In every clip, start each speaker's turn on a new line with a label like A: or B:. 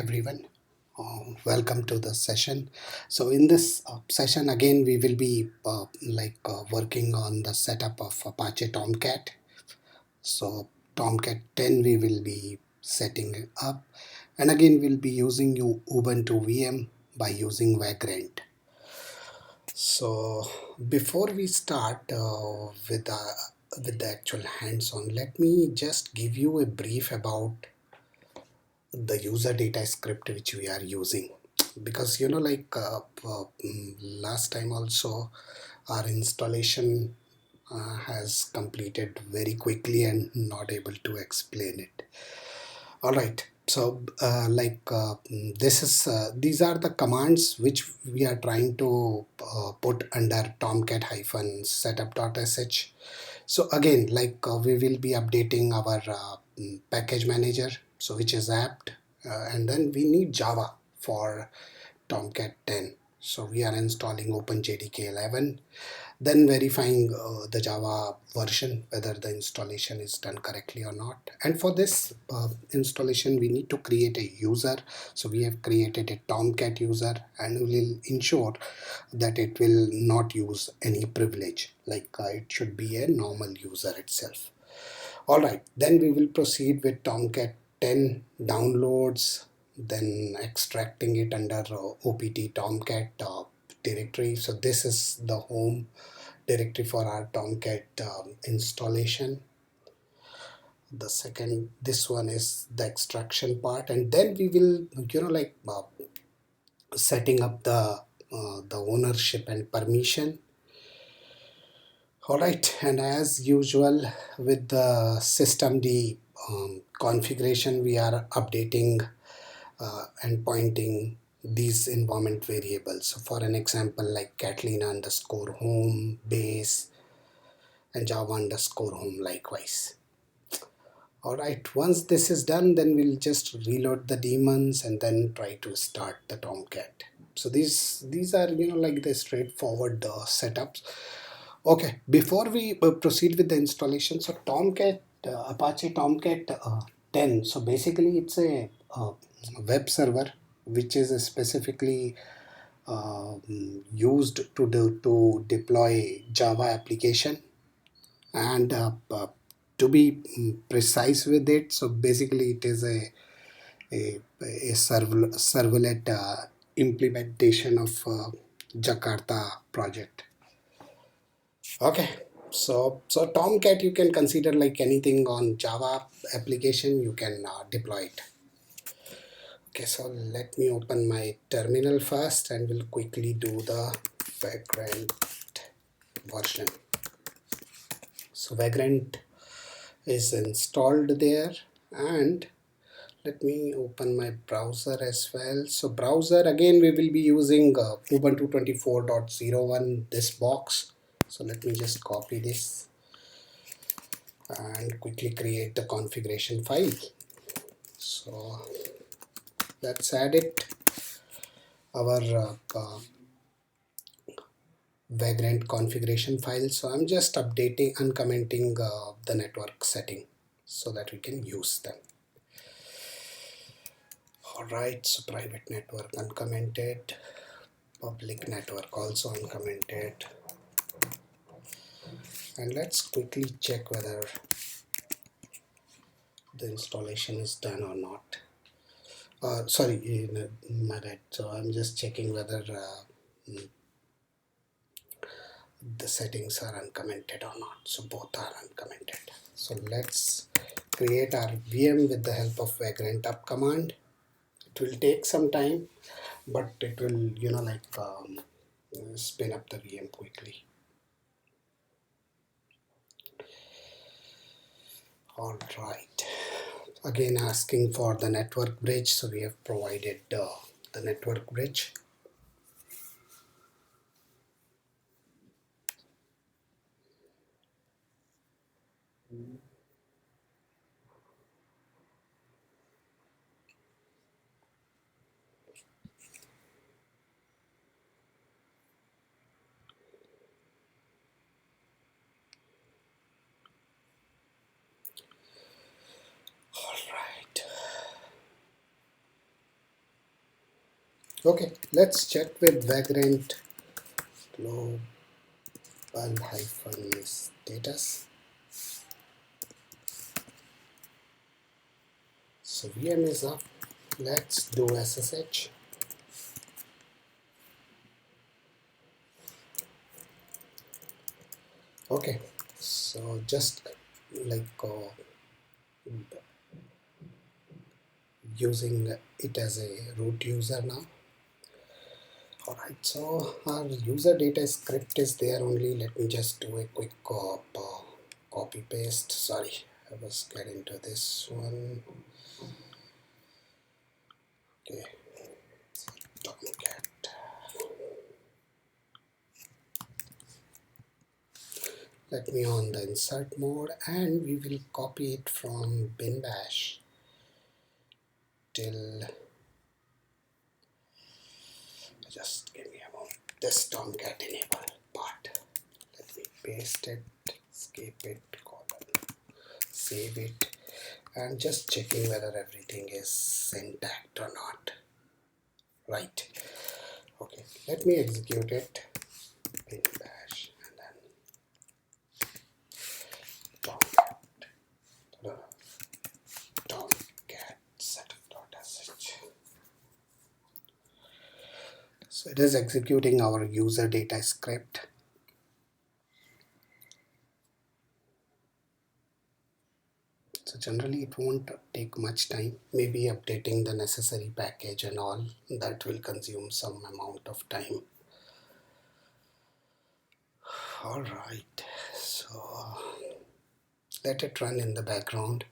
A: Everyone. Welcome to the session. So in this session again we will be working on the setup of Apache Tomcat. So Tomcat 10 we will be setting up, and again we'll be using Ubuntu VM by using Vagrant. So before we start with the actual hands-on, let me just give you a brief about the user data script which we are using, because last time also our installation has completed very quickly and not able to explain it. All right, so these are the commands which we are trying to put under tomcat setup.sh. So again, we will be updating our package manager, so which is apt, and then we need Java for Tomcat 10. So we are installing OpenJDK 11, then verifying the Java version, whether the installation is done correctly or not. And for this installation, we need to create a user. So we have created a Tomcat user, and we will ensure that it will not use any privilege, it should be a normal user itself. All right, then we will proceed with Tomcat 10 downloads, then extracting it under opt tomcat directory. So this is the home directory for our Tomcat installation. The second, this one is the extraction part, and then we will setting up the ownership and permission. All right, and as usual with the systemd configuration, we are updating and pointing these environment variables. So for an example, like Catalina underscore home base and Java underscore home likewise. All right, once this is done, then we'll just reload the daemons and then try to start the Tomcat. So these are like the straightforward setups. Okay, before we proceed with the installation, so Tomcat, Apache Tomcat 10. So basically, it's a web server which is specifically used to deploy Java application, and to be precise with it. So basically, it is a servlet implementation of Jakarta project. Okay, so Tomcat you can consider like anything on Java application, you can deploy it. Okay, so let me open my terminal first and we'll quickly do the Vagrant version. So Vagrant is installed there, and let me open my browser as well. So browser, again we will be using Ubuntu 24.01, this box. So let me just copy this and quickly create the configuration file. So let's add it, our Vagrant configuration file. So I'm just updating, uncommenting the network setting so that we can use them. All right, so private network uncommented, public network also uncommented, and let's quickly check whether the installation is done or not. Sorry, my bad. So I'm just checking whether the settings are uncommented or not. So both are uncommented. So let's create our VM with the help of Vagrant up command. It will take some time, but it will spin up the VM quickly. All right, again asking for the network bridge, so we have provided the network bridge. All right, Okay, let's check with Vagrant global hyphen status. So VM is up. Let's do SSH. Okay, so just like using it as a root user now. Alright, so our user data script is there only. Let me just do a quick copy paste. Sorry, I was getting to this one. Okay, Tomcat. Let me on the insert mode, and we will copy it from bin bash till, just give me a moment, this Tomcat enable part. Let me paste it, escape it, save it, and just checking whether everything is intact or not. Right. Okay, let me execute it. Bin bash and then Tomcat. Tomcat setup.sh. So it is executing our user data script. So generally it won't take much time. Maybe updating the necessary package and all, that will consume some amount of time. Alright, so let it run in the background.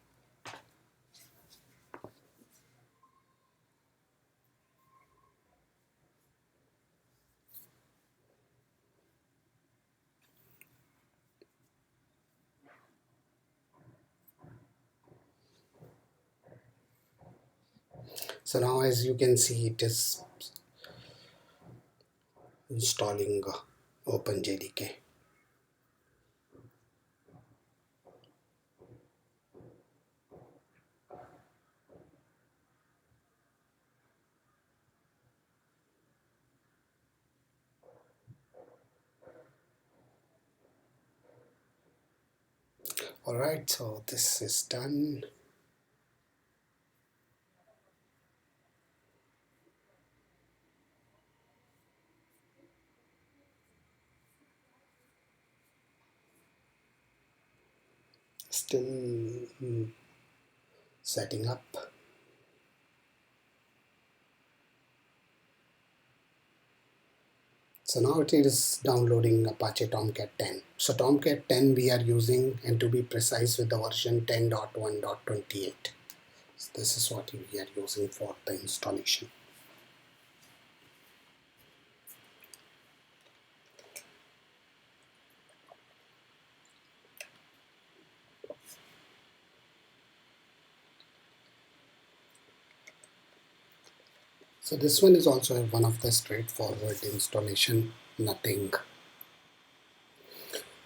A: So now as you can see, it is installing OpenJDK. Alright, so this is done. Still setting up. So now it is downloading Apache Tomcat 10. So Tomcat 10 we are using, and to be precise, with the version 10.1.28. So this is what we are using for the installation. So this one is also one of the straightforward installation, nothing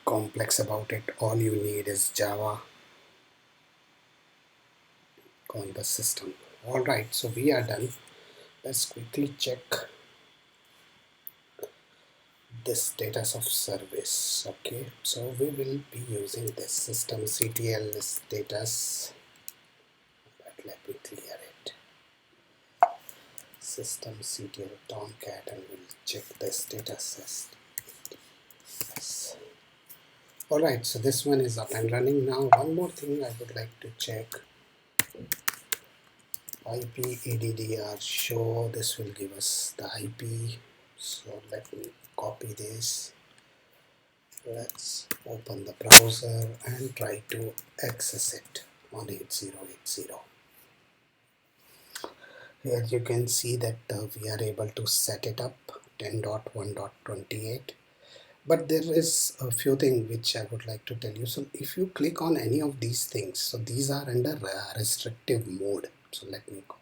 A: complex about it. All you need is Java on the system. Alright, so we are done. Let's quickly check this status of service. Okay, so we will be using this systemctl status, but let me clear it. Systemctl Tomcat, and we'll check the status. Yes. Alright, so this one is up and running now. One more thing I would like to check: IP addr show. This will give us the IP. So let me copy this. Let's open the browser and try to access it on 8080. Here you can see that we are able to set it up 10.1.28. But there is a few things which I would like to tell you. So if you click on any of these things, so these are under restrictive mode. So let me go.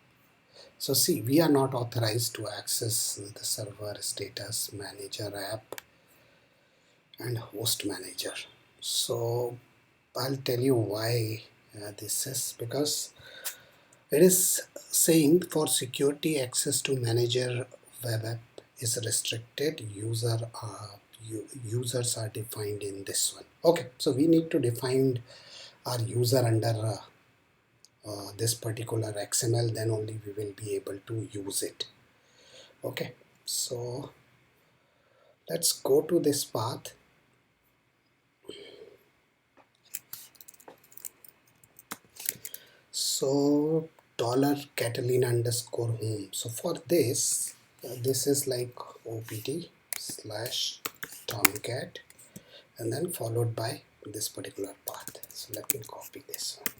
A: So see, we are not authorized to access the server, status manager, app, and host manager. So I'll tell you why this is, because it is saying for security access to manager web app is restricted, users are defined in this one. Okay, so we need to define our user under this particular XML, then only we will be able to use it. Okay, so let's go to this path. So $Catalina underscore home. So for this, this is like opt/tomcat and then followed by this particular path. So let me copy this one.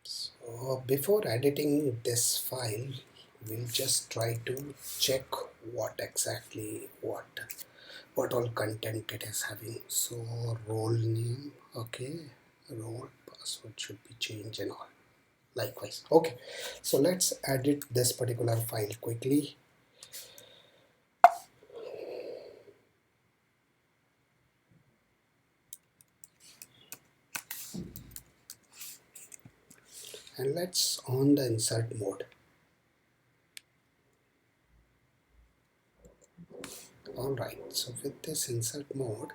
A: So before editing this file, we'll just try to check what exactly what all content it is having. So role name, okay, role password should be changed and all. Likewise, okay. So let's edit this particular file quickly. And let's on the insert mode. Alright, so with this insert mode,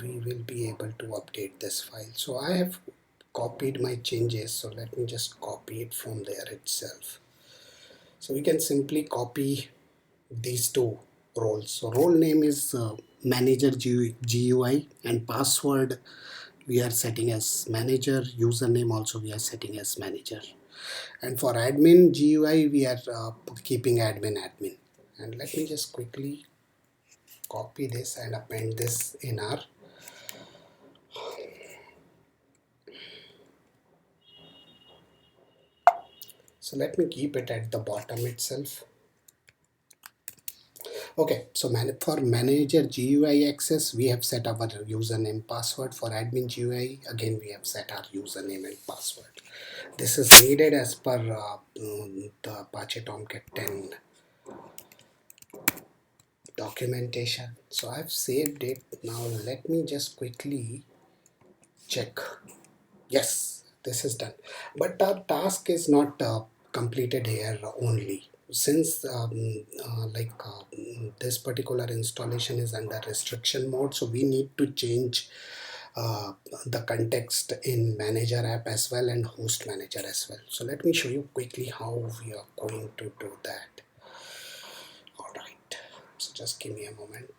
A: we will be able to update this file. So I have copied my changes, so let me just copy it from there itself. So we can simply copy these two roles. So role name is manager GUI and password we are setting as manager, username also we are setting as manager. And for admin GUI we are keeping admin. And let me just quickly copy this and append this in our so let me keep it at the bottom itself. Okay, so for manager GUI access we have set our username password. For admin GUI again we have set our username and password. This is needed as per the Apache Tomcat 10 documentation. So I've saved it. Now let me just quickly check. Yes, this is done. But our task is not completed here only. Since this particular installation is under restriction mode, so we need to change uh, the context in manager app as well and host manager as well. So let me show you quickly how we are going to do that. All right, so just give me a moment.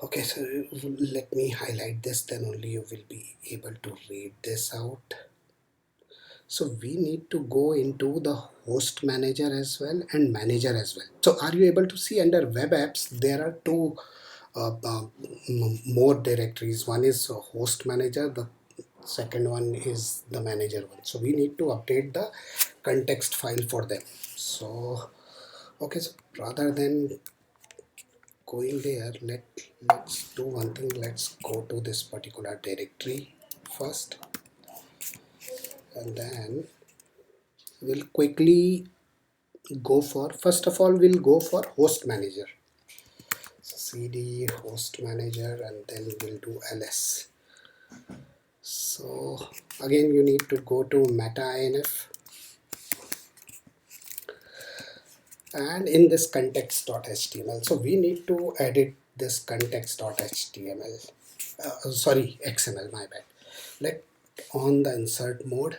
A: Okay, so let me highlight this, then only you will be able to read this out. So we need to go into the host manager as well and manager as well. So are you able to see under web apps there are two more directories. One is host manager, the second one is the manager one. So we need to update the context file for them. So okay, so rather than going there, let's do one thing. Let's go to this particular directory first and then we'll quickly go for, first of all we'll go for host manager. So cd host manager and then we'll do ls. So again you need to go to meta-inf and in this context.html. So we need to edit this context.html. Sorry, XML, my bad. Let on the insert mode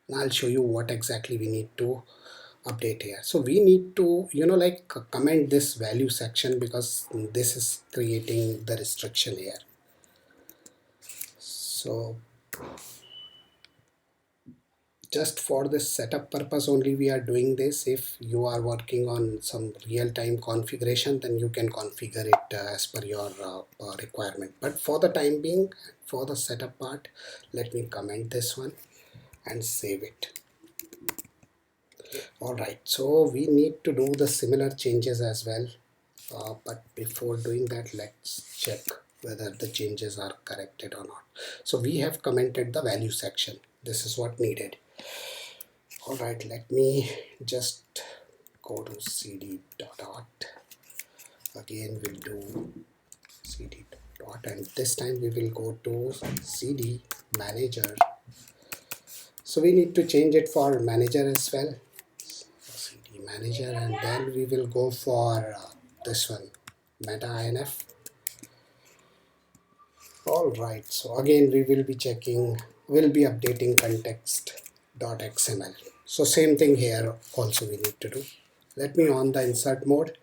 A: and I'll show you what exactly we need to update here. So we need to comment this value section because this is creating the restriction here. So just for this setup purpose only we are doing this. If you are working on some real-time configuration then you can configure it as per your requirement, but for the time being, for the setup part, let me comment this one and save it. Alright, so we need to do the similar changes as well, but before doing that let's check whether the changes are corrected or not. So we have commented the value section. This is what needed. All right, let me just go to cd dot. Again, we'll do cd dot, and this time we will go to cd manager. So we need to change it for manager as well. cd manager, and then we will go for this one, meta inf. All right, so again we will be checking, we'll be updating context.xml. So same thing here also we need to do. Let me on the insert mode,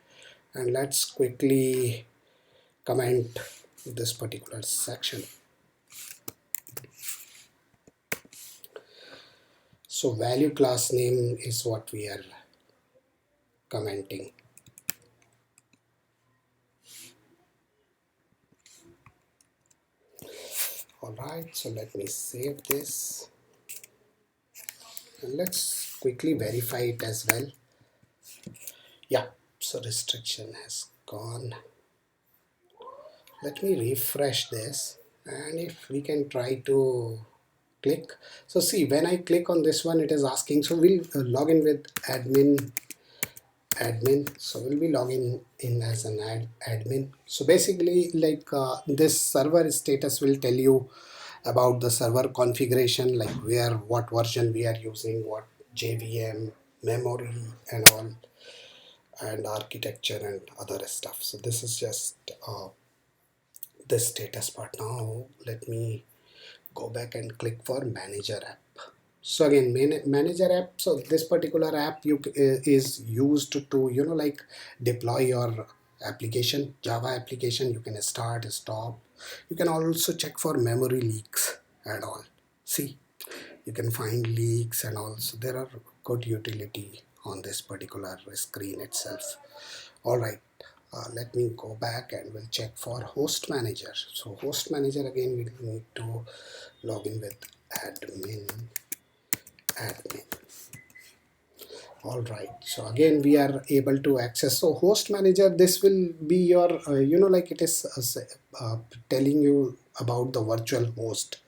A: and let's quickly comment this particular section. So value class name is what we are commenting. All right, so let me save this, and let's quickly verify it as well. Yeah, so restriction has gone. Let me refresh this, and if we can try to click. So see, when I click on this one, it is asking, so we'll log in with admin. So we'll be logging in as an admin. So basically, like this server status will tell you about the server configuration, like where, what version we are using, what JVM, memory and all, and architecture and other stuff. So this is just the status part. Now let me go back and click for manager app. So again, manager app, so this particular app is used to like deploy your application, Java application. You can start, stop. You can also check for memory leaks and all. See, you can find leaks and all. So there are good utility on this particular screen itself. All right, let me go back and we'll check for host manager. So host manager, again we need to log in with admin. All right, so again we are able to access. So host manager, this will be your like it is telling you about the virtual host.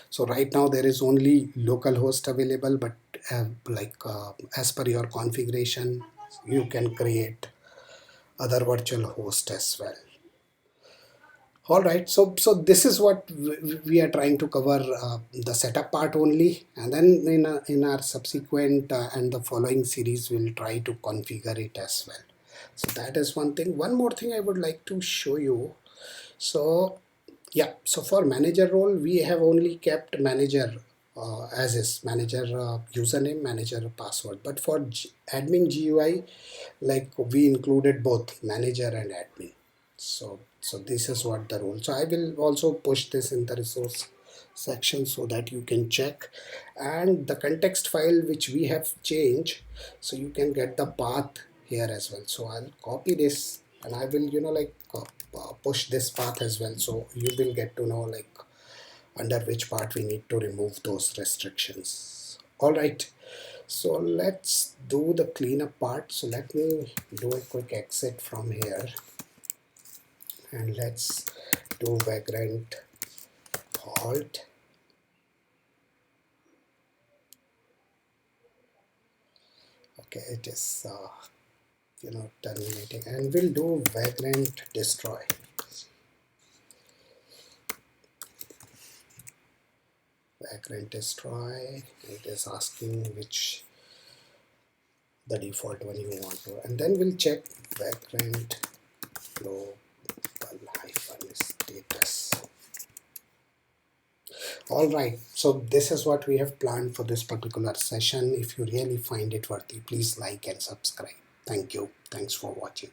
A: So right now there is only local host available, but as per your configuration you can create other virtual host as well. All right, so this is what we are trying to cover, the setup part only, and then in our subsequent and the following series we'll try to configure it as well. So that is one thing. One more thing I would like to show you. So yeah, so for manager role we have only kept manager as is, manager username, manager password, but for admin GUI, like we included both manager and admin. So this is what the role. So I will also push this in the resource section so that you can check, and the context file which we have changed, so you can get the path here as well. So I'll copy this and I will push this path as well, so you will get to know like under which part we need to remove those restrictions. All right, so let's do the cleanup part. So let me do a quick exit from here, and let's do Vagrant halt. Okay, it is terminating, and we'll do Vagrant destroy. Vagrant destroy. It is asking which the default one you want to, and then we'll check Vagrant global -status. All right, so this is what we have planned for this particular session. If you really find it worthy, please like and subscribe. Thank you. Thanks for watching.